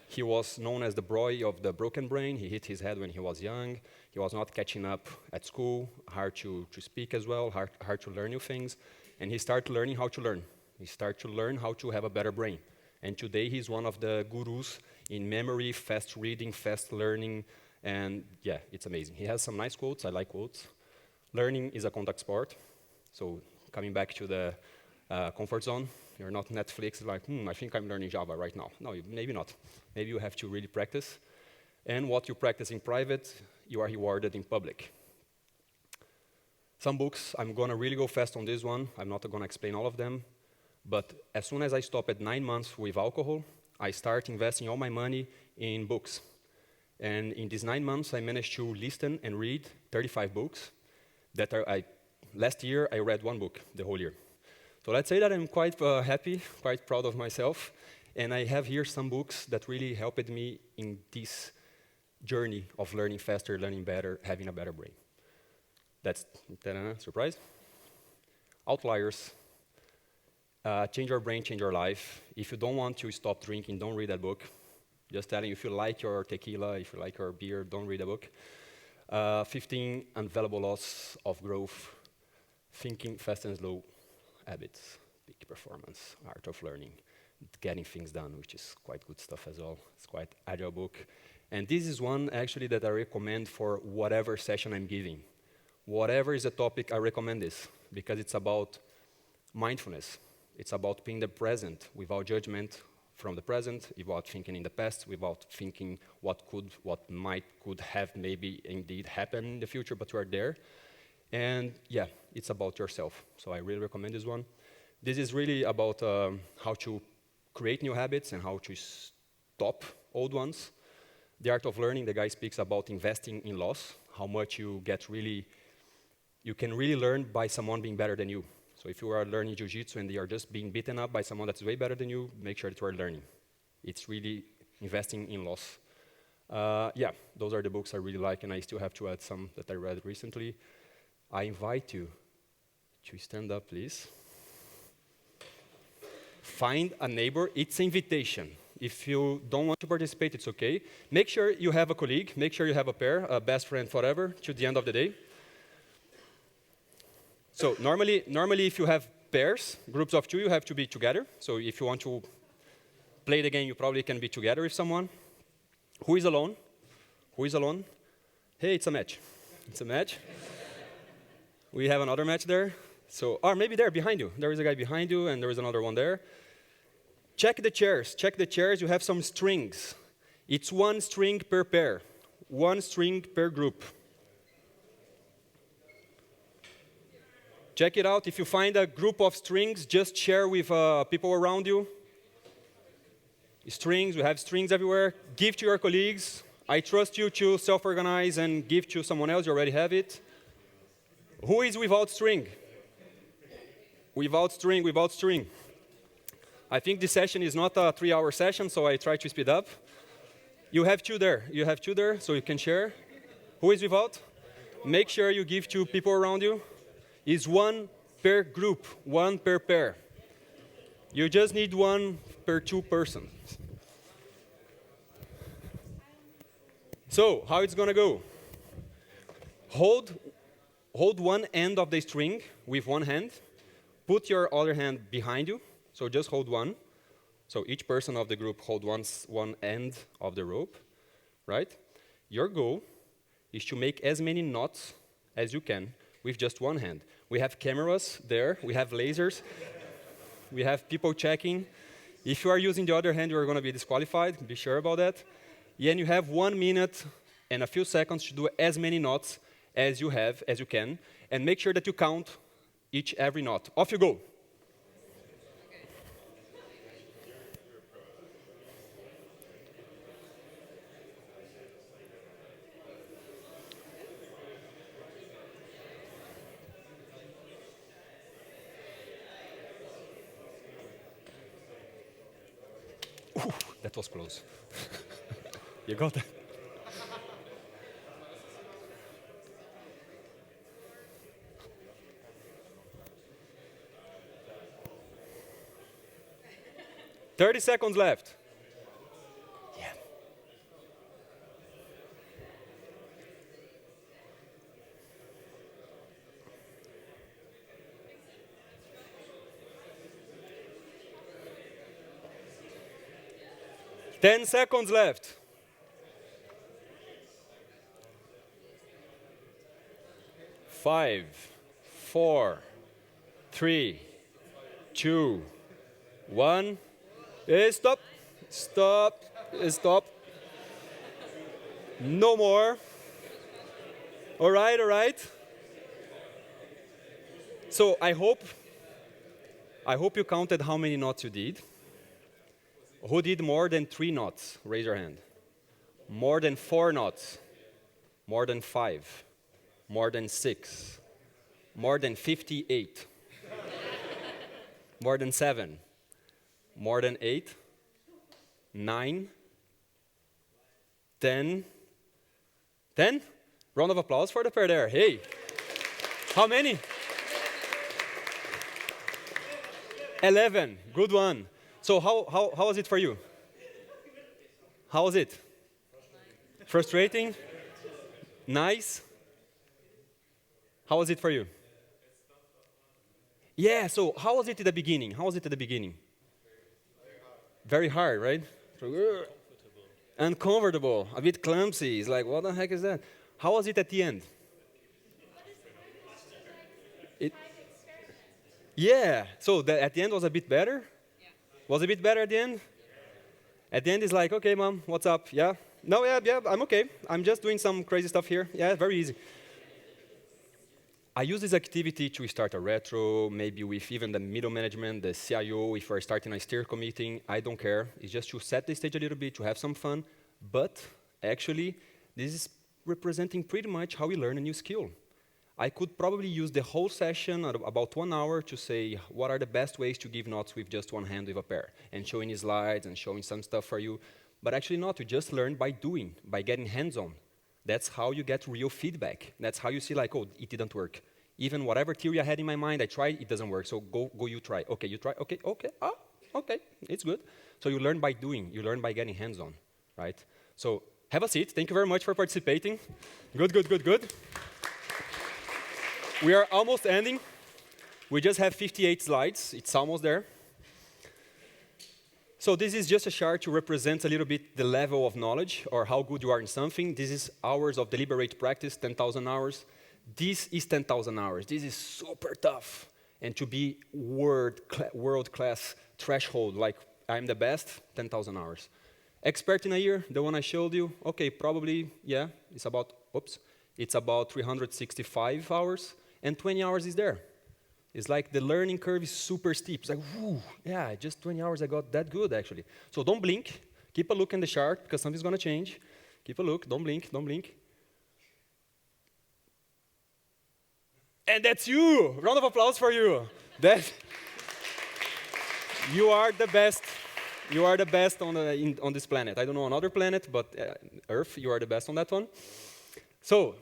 He was known as the boy of the broken brain. He hit his head when he was young. He was not catching up at school, hard to speak as well, hard to learn new things. And he started learning how to learn. He started to learn how to have a better brain. And today he's one of the gurus in memory, fast reading, fast learning, and yeah, it's amazing. He has some nice quotes. I like quotes. Learning is a contact sport. So coming back to the comfort zone, you're not Netflix like, I think I'm learning Java right now. No, maybe not. Maybe you have to really practice. And what you practice in private, you are rewarded in public. Some books, I'm gonna really go fast on this one. I'm not gonna explain all of them. But as soon as I stop at 9 months with alcohol, I start investing all my money in books. And in these 9 months, I managed to listen and read 35 books. Last year, I read 1 book the whole year. So let's say that I'm quite happy, quite proud of myself. And I have here some books that really helped me in this journey of learning faster, learning better, having a better brain. That's surprise. Outliers. Change your brain, change your life. If you don't want to stop drinking, don't read that book. Just telling you, if you like your tequila, if you like your beer, don't read the book. 15 Unvaluable Laws of Growth. Thinking Fast and Slow Habits. Peak Performance. Art of Learning. Getting Things Done, which is quite good stuff as well. It's quite agile book. And this is one actually that I recommend for whatever session I'm giving. Whatever is the topic, I recommend this because it's about mindfulness. It's about being the present without judgment from the present, without thinking in the past, without thinking what could have maybe indeed happen in the future, but you are there. And yeah, it's about yourself. So I really recommend this one. This is really about how to create new habits and how to stop old ones. The Art of Learning, the guy speaks about investing in loss, how much you can really learn by someone being better than you. So if you are learning jiu-jitsu and you are just being beaten up by someone that's way better than you, make sure that you are learning. It's really investing in loss. Yeah, those are the books I really like, and I still have to add some that I read recently. I invite you to stand up, please. Find a neighbor. It's an invitation. If you don't want to participate, it's okay. Make sure you have a colleague. Make sure you have a pair, a best friend forever, to the end of the day. So normally, if you have pairs, groups of 2, you have to be together. So if you want to play the game, you probably can be together with someone. Who is alone? Who is alone? Hey, it's a match. It's a match. We have another match there. So, or maybe there behind you. There is a guy behind you, and there is another one there. Check the chairs. Check the chairs. You have some strings. It's 1 string per pair. 1 string per group. Check it out. If you find a group of strings, just share with people around you. Strings, we have strings everywhere. Give to your colleagues. I trust you to self-organize and give to someone else. You already have it. Who is without string? Without string, without string. I think this session is not a 3-hour session, so I try to speed up. You have 2 there. You have 2 there, so you can share. Who is without? Make sure you give to people around you. Is 1 per group, 1 per pair. You just need 1 per 2 persons. So, how it's gonna go? Hold 1 end of the string with 1 hand. Put your other hand behind you. So just hold 1. So each person of the group hold one end of the rope, right? Your goal is to make as many knots as you can with just 1 hand. We have cameras there, we have lasers, we have people checking. If you are using the other hand, you are going to be disqualified, be sure about that. And you have 1 minute and a few seconds to do as many knots as you can, and make sure that you count every knot. Off you go. Ooh, that was close. You got that? "30 seconds left." Yeah. "10 seconds left." 5, 4, 3, 2, 1. Stop. Stop. Stop. No more. All right, all right. So I hope you counted how many knots you did. Who did more than 3 knots? Raise your hand. More than 4 knots. More than 5. More than 6. More than 58. More than 7. More than 8. 9. 10. 10? Round of applause for the pair there. Hey. How many? 11. Good one. So how was it for you? How was it? Frustrating? Nice? How was it for you? Yeah, so how was it at the beginning? How was it at the beginning? Very hard, right? Uncomfortable, a bit clumsy. It's like, what the heck is that? How was it at the end? Yeah, so at the end was a bit better? Yeah. Was a bit better at the end? At the end it's like, okay, mom, what's up? Yeah? No, yeah, I'm okay. I'm just doing some crazy stuff here. Yeah, very easy. I use this activity to start a retro, maybe with even the middle management, the CIO, if we're starting a steer committee, I don't care. It's just to set the stage a little bit, to have some fun. But actually, this is representing pretty much how we learn a new skill. I could probably use the whole session, about 1 hour, to say what are the best ways to give notes with just one hand with a pair, and showing slides and showing some stuff for you. But actually not, you just learn by doing, by getting hands-on. That's how you get real feedback. That's how you see like, oh, it didn't work. Even whatever theory I had in my mind, I tried, it doesn't work. So go you try. Okay, you try, okay, okay, it's good. So you learn by doing, you learn by getting hands-on, right? So have a seat. Thank you very much for participating. Good. We are almost ending. We just have 58 slides. It's almost there. So this is just a chart to represent a little bit the level of knowledge or how good you are in something. This is hours of deliberate practice, 10,000 hours. This is 10,000 hours. This is super tough. And to be world-class threshold, like I'm the best, 10,000 hours. Expert in a year, the one I showed you, okay, probably, yeah, it's about 365 hours. And 20 hours is there. It's like the learning curve is super steep. It's like, whoo, yeah, just 20 hours I got that good, actually. So don't blink. Keep a look in the chart, because something's going to change. Keep a look. Don't blink. And that's you. Round of applause for you. You are the best. You are the best on this planet. I don't know another planet, but Earth, you are the best on that one. So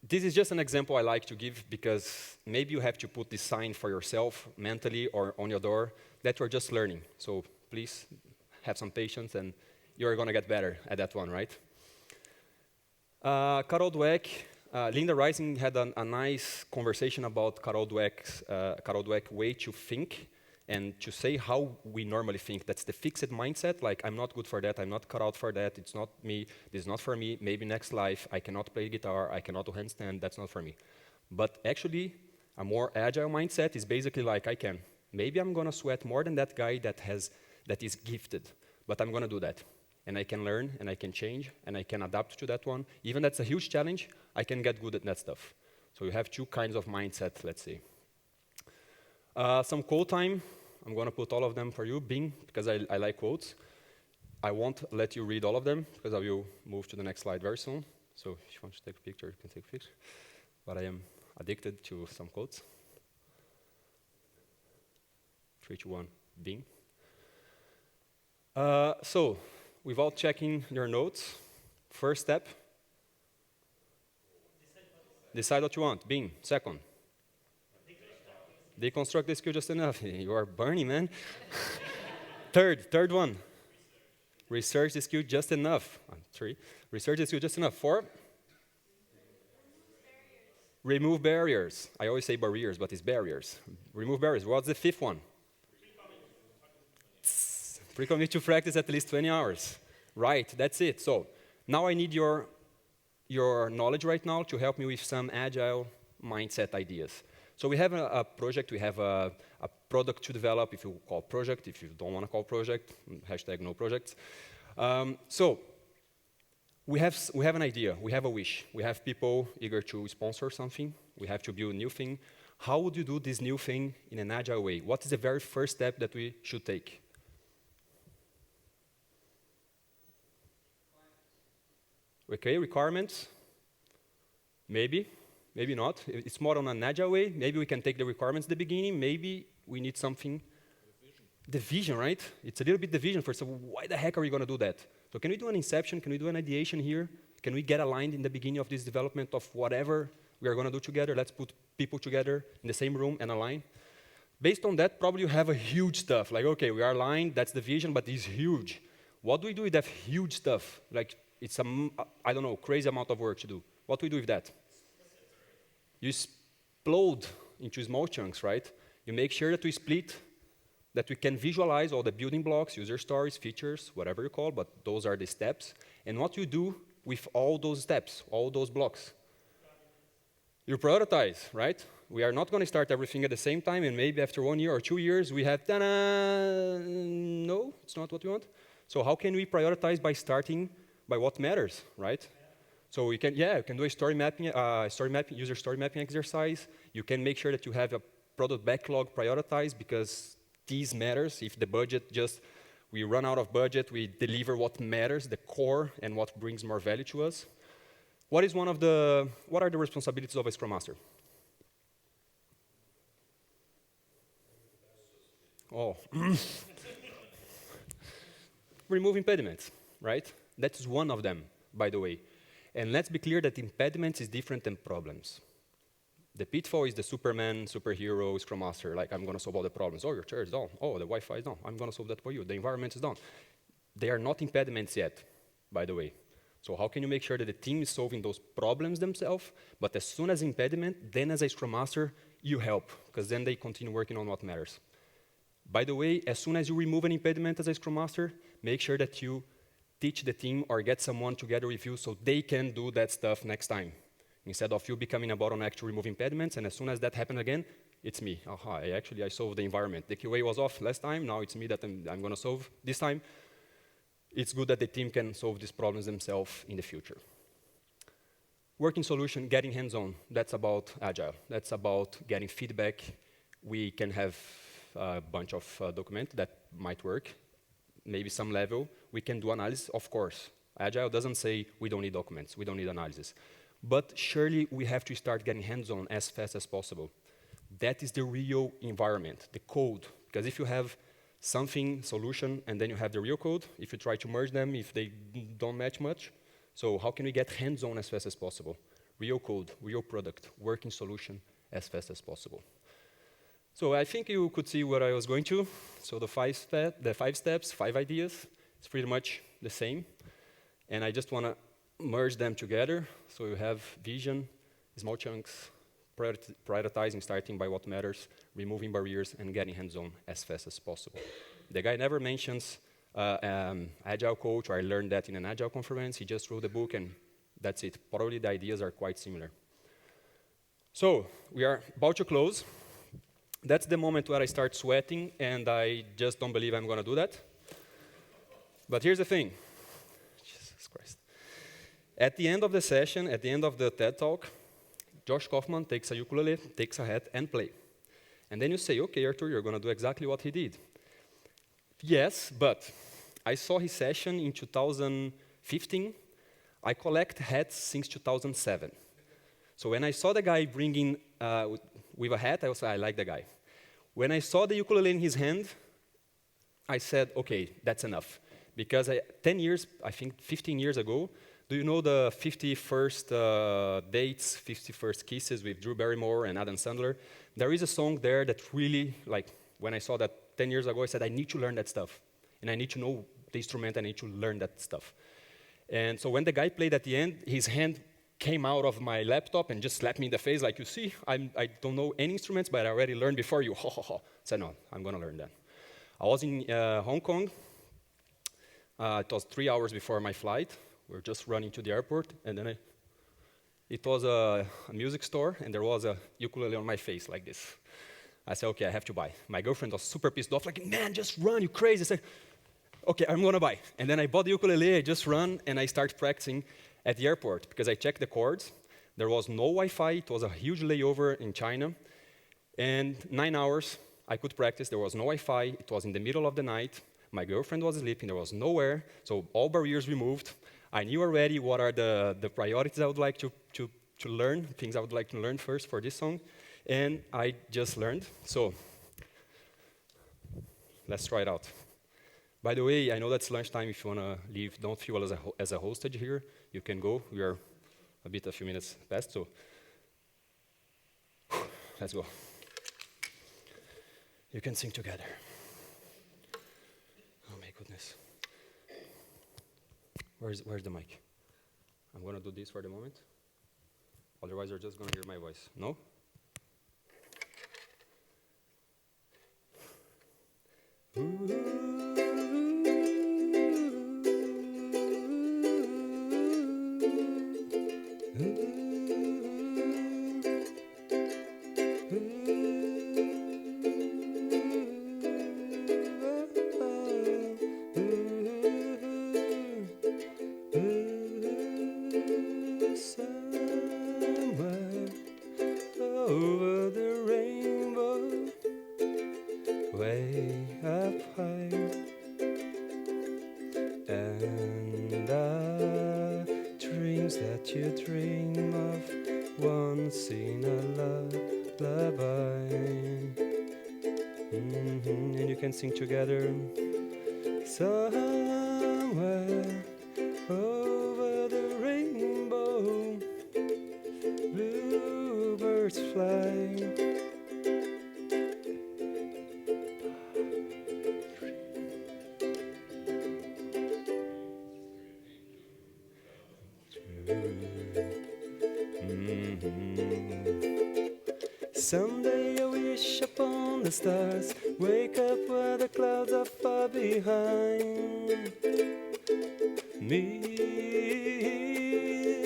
this is just an example I like to give, because maybe you have to put this sign for yourself mentally or on your door that you're just learning. So please have some patience, and you're going to get better at that one, right? Carol Dweck, Linda Rising had a nice conversation about Carol Dweck's way to think and to say how we normally think. That's the fixed mindset, like I'm not good for that, I'm not cut out for that, it's not me, this is not for me, maybe next life, I cannot play guitar, I cannot do handstand, that's not for me. But actually, a more agile mindset is basically like, I can. Maybe I'm gonna sweat more than that guy that is gifted, but I'm gonna do that. And I can learn, and I can change, and I can adapt to that one. Even that's a huge challenge, I can get good at that stuff. So you have two kinds of mindset, let's say. Some quote time. I'm going to put all of them for you, Bing, because I like quotes. I won't let you read all of them, because I will move to the next slide very soon. So if you want to take a picture, you can take a picture. But I am addicted to some quotes. 3, 2, 1, Bing. So without checking your notes, first step, decide what you want. Bing. Second, deconstruct the skill just enough. You are burning, man. Third one. Research the skill just enough. 3. Research the skill just enough. 4. Remove barriers. I always say barriers, but it's barriers. Remove barriers. What's the 5th one? Pre-commit to practice at least 20 hours. Right, that's it. So now I need your knowledge right now to help me with some agile mindset ideas. So we have a project, we have a product to develop, if you call project, if you don't want to call project, hashtag no projects. So we have an idea, we have a wish, we have people eager to sponsor something, we have to build a new thing. How would you do this new thing in an agile way? What is the very first step that we should take? Okay, requirements. Maybe, maybe not. It's more on an agile way. Maybe we can take the requirements at the beginning. Maybe we need something. The vision, right? It's a little bit the vision first. So why the heck are we going to do that? So can we do an inception? Can we do an ideation here? Can we get aligned in the beginning of this development of whatever we are going to do together? Let's put people together in the same room and align. Based on that, probably you have a huge stuff. Like, okay, we are aligned. That's the vision, but it's huge. What do we do with that huge stuff? Like, it's I don't know, crazy amount of work to do. What do we do with that? You explode into small chunks, right? You make sure that we split, that we can visualize all the building blocks, user stories, features, whatever you call, but those are the steps. And what you do with all those steps, all those blocks? You prioritize, right? We are not going to start everything at the same time, and maybe after 1 year or 2 years, we have, ta-da! No, it's not what we want. So how can we prioritize by starting by what matters, right? So we can, you can do a story mapping, user story mapping exercise. You can make sure that you have a product backlog prioritized because this matters. If the budget we run out of budget, we deliver what matters, the core, and what brings more value to us. What are the responsibilities of a Scrum Master? Oh. Remove impediments, right? That's one of them, by the way. And let's be clear that impediments is different than problems. The pitfall is the Superman, superhero, Scrum Master, like I'm going to solve all the problems. Oh, your chair is down. Oh, the Wi-Fi is down. I'm going to solve that for you. The environment is down. They are not impediments yet, by the way. So how can you make sure that the team is solving those problems themselves, but as soon as impediment, then as a Scrum Master, you help, because then they continue working on what matters. By the way, as soon as you remove an impediment as a Scrum Master, make sure that you teach the team or get someone together with you so they can do that stuff next time. Instead of you becoming a bottleneck to remove impediments, and as soon as that happens again, it's me. Aha, I solved the environment. The QA was off last time, now it's me that I'm going to solve this time. It's good that the team can solve these problems themselves in the future. Working solution, getting hands-on, that's about Agile. That's about getting feedback. We can have a bunch of documents that might work, maybe some level. We can do analysis, of course. Agile doesn't say we don't need documents, we don't need analysis. But surely we have to start getting hands-on as fast as possible. That is the real environment, the code. Because if you have something, solution, and then you have the real code, if you try to merge them, if they don't match much, so how can we get hands-on as fast as possible? Real code, real product, working solution as fast as possible. So I think you could see where I was going to. So the 5 steps, 5 ideas, it's pretty much the same. And I just want to merge them together. So you have vision, small chunks, prioritizing, starting by what matters, removing barriers, and getting hands-on as fast as possible. The guy never mentions Agile coach, or I learned that in an Agile conference. He just wrote a book, and that's it. Probably the ideas are quite similar. So we are about to close. That's the moment where I start sweating, and I just don't believe I'm going to do that. But here's the thing. Jesus Christ. At the end of the session, at the end of the TED Talk, Josh Kaufman takes a ukulele, takes a hat, and play. And then you say, okay, Artur, you're going to do exactly what he did. Yes, but I saw his session in 2015. I collect hats since 2007. So when I saw the guy bringing with a hat, I like the guy. When I saw the ukulele in his hand, I said, okay, that's enough. Because 10 years, I think 15 years ago, do you know the 51st Dates, 51st Kisses with Drew Barrymore and Adam Sandler? There is a song there that really, like, when I saw that 10 years ago, I said, I need to learn that stuff. And I need to know the instrument, I need to learn that stuff. And so when the guy played at the end, his hand came out of my laptop and just slapped me in the face, like, you see, I don't know any instruments, but I already learned before you. I said, no, I'm going to learn that. I was in Hong Kong. It was 3 hours before my flight. We were just running to the airport, and then it was a music store, and there was a ukulele on my face like this. I said, okay, I have to buy. My girlfriend was super pissed off, like, man, just run, you crazy. I said, okay, I'm gonna buy. And then I bought the ukulele, I just run, and I start practicing at the airport, because I checked the chords. There was no Wi-Fi, it was a huge layover in China. And 9 hours, I could practice, there was no Wi-Fi, it was in the middle of the night, my girlfriend was sleeping, there was nowhere, so all barriers removed. I knew already what are the priorities I would like to learn, things I would like to learn first for this song, and I just learned. So, let's try it out. By the way, I know that's lunchtime. If you want to leave, don't feel as a hostage here. You can go. We are a few minutes past, so let's go. You can sing together. Oh my goodness. Where's the mic? I'm going to do this for the moment. Otherwise, you're just going to hear my voice. No? Over the rainbow, way up high, and the dreams that you dream of once in a lullaby. And you can sing together. Somewhere over the rainbow, bluebirds fly. Someday I wish upon the stars, wake up where the clouds are far behind me,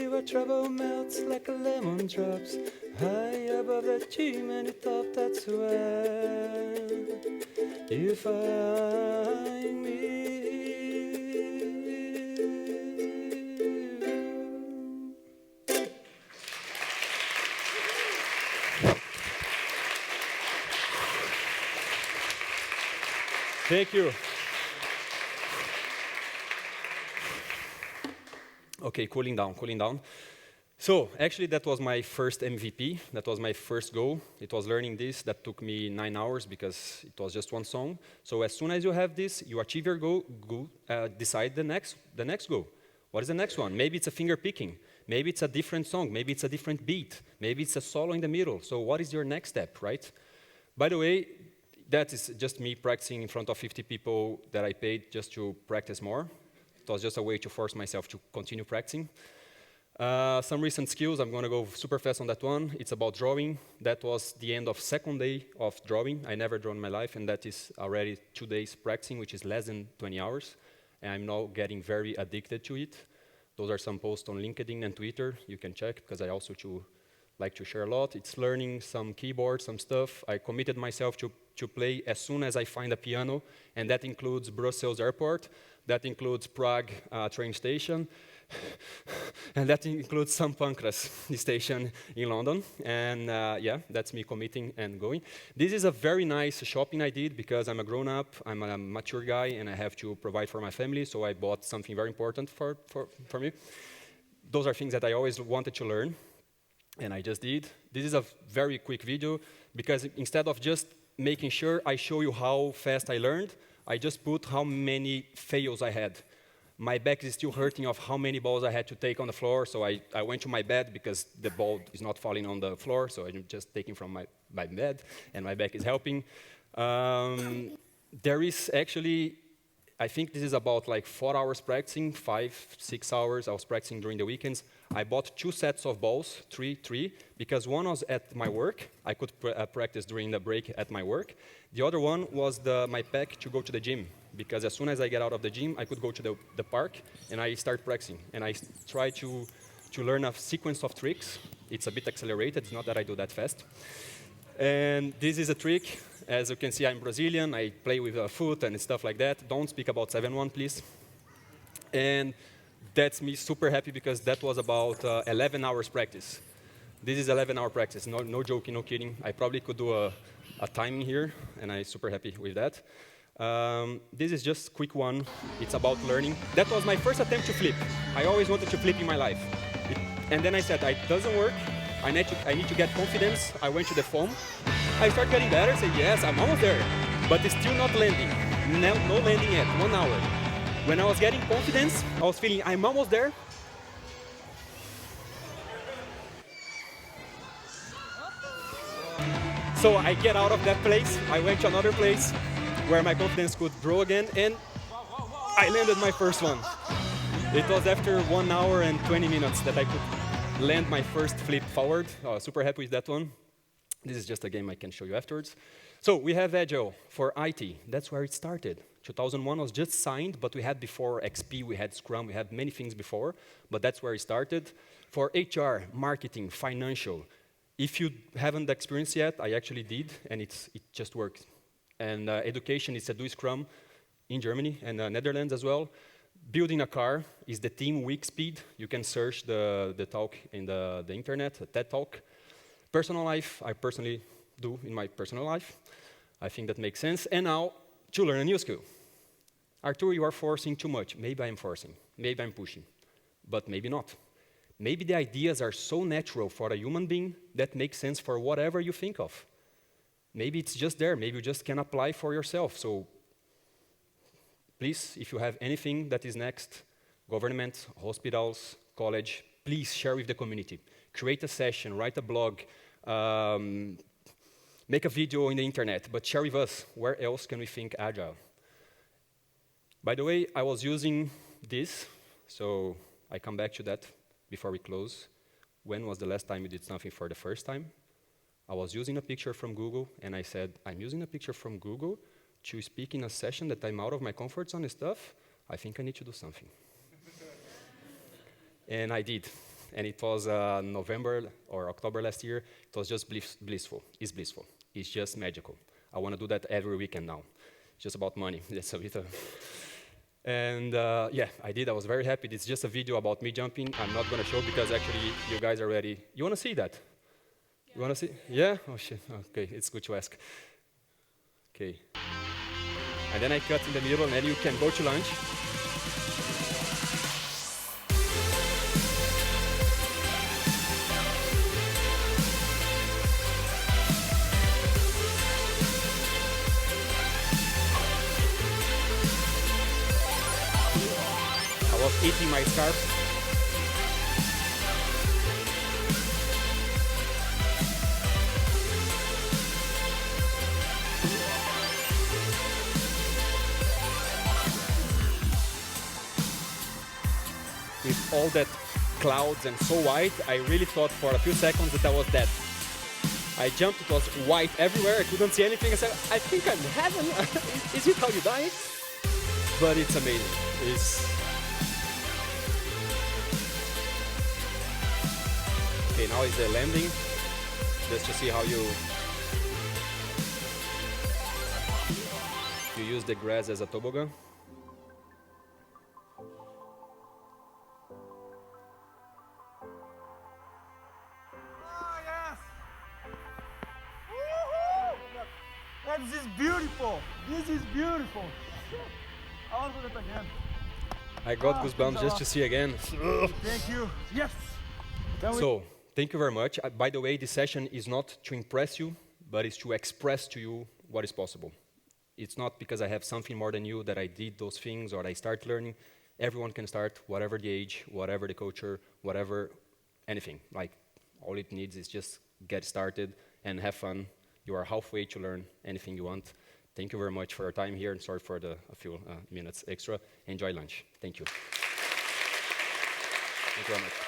where trouble melts like lemon drops, high above the chimney top. That's where you find me. Thank you. Okay, cooling down. So, actually, that was my first MVP. That was my first goal. It was learning this. That took me 9 hours because it was just one song. So, as soon as you have this, you achieve your goal, decide the next goal. What is the next one? Maybe it's a finger picking. Maybe it's a different song. Maybe it's a different beat. Maybe it's a solo in the middle. So, what is your next step, right? By the way, that is just me practicing in front of 50 people that I paid just to practice more. It was just a way to force myself to continue practicing. Some recent skills, I'm going to go super fast on that one. It's about drawing. That was the end of second day of drawing. I never drawn in my life, and that is already 2 days practicing, which is less than 20 hours. And I'm now getting very addicted to it. Those are some posts on LinkedIn and Twitter. You can check, because I also like to share a lot. It's learning some keyboards, some stuff. I committed myself to play as soon as I find a piano, and that includes Brussels Airport, that includes Prague train station, and that includes St. Pancras station in London. And yeah, that's me committing and going. This is a very nice shopping I did because I'm a grown-up, I'm a mature guy, and I have to provide for my family, so I bought something very important for me. Those are things that I always wanted to learn, and I just did. This is a very quick video because instead of just making sure I show you how fast I learned, I just put how many fails I had. My back is still hurting of how many balls I had to take on the floor, so I went to my bed because the ball is not falling on the floor, so I'm just taking from my bed, and my back is helping. There is actually, I think this is about like 4 hours practicing, 5, 6 hours I was practicing during the weekends. I bought 2 sets of balls, three, because one was at my work. I could practice during the break at my work. The other one was my pack to go to the gym, because as soon as I get out of the gym, I could go to the park, and I start practicing. And I try to learn a sequence of tricks. It's a bit accelerated. It's not that I do that fast. And this is a trick. As you can see, I'm Brazilian. I play with a foot and stuff like that. Don't speak about 7-1, please. And that's me super happy because that was about 11 hours practice. This is 11-hour practice. No joking, no kidding. I probably could do a timing here, and I'm super happy with that. This is just a quick one. It's about learning. That was my first attempt to flip. I always wanted to flip in my life. And then I said, it doesn't work. I need to get confidence. I went to the foam. I started getting better. I said, yes, I'm almost there. But it's still not landing. No landing yet, 1 hour. When I was getting confidence, I was feeling I'm almost there. So I get out of that place. I went to another place where my confidence could grow again, and I landed my first one. It was after 1 hour and 20 minutes that I could land my first flip forward. Super happy with that one. This is just a game I can show you afterwards. So we have Agile for IT. That's where it started. 2001 was just signed, but we had before XP, we had Scrum, we had many things before, but that's where it started. For HR, marketing, financial. If you haven't experienced yet, I actually did, and it just works. And education is a do Scrum in Germany and Netherlands as well. Building a car is the team week speed. You can search the talk in the internet, a TED Talk. Personal life, I personally do in my personal life. I think that makes sense. And now, to learn a new skill. Artur, you are forcing too much. Maybe I'm forcing. Maybe I'm pushing. But maybe not. Maybe the ideas are so natural for a human being that makes sense for whatever you think of. Maybe it's just there. Maybe you just can apply for yourself. So please, if you have anything that is next, government, hospitals, college, please share with the community. Create a session, write a blog, make a video on the internet, but share with us. Where else can we think Agile? By the way, I was using this, so I come back to that before we close. When was the last time you did something for the first time? I was using a picture from Google, and I said, I'm using a picture from Google to speak in a session that I'm out of my comfort zone and stuff. I think I need to do something. And I did. And it was November or October last year. It was just blissful. It's blissful. It's just magical. I want to do that every weekend now. It's just about money. That's a bit And yeah, I did. I was very happy. It's just a video about me jumping. I'm not going to show because actually you guys are ready. You want to see that? Yeah. You want to see? Yeah? Oh, shit. Okay, it's good to ask. Okay. And then I cut in the middle, and then you can go to lunch. I was eating my scarf. With all that clouds and so white, I really thought for a few seconds that I was dead. I jumped, it was white everywhere, I couldn't see anything. I said, I think I'm in heaven. Is it how you die? But it's amazing. Okay, now is the landing, just to see how you use the grass as a toboggan. This is beautiful. This is beautiful. I want to do that again. I got goosebumps just to see again. Thank you. Yes. So, thank you very much. By the way, this session is not to impress you, but it's to express to you what is possible. It's not because I have something more than you that I did those things or I start learning. Everyone can start, whatever the age, whatever the culture, whatever, anything. Like, all it needs is just get started and have fun. You are halfway to learn anything you want. Thank you very much for your time here, and sorry for a few minutes extra. Enjoy lunch. Thank you. Thank you very much.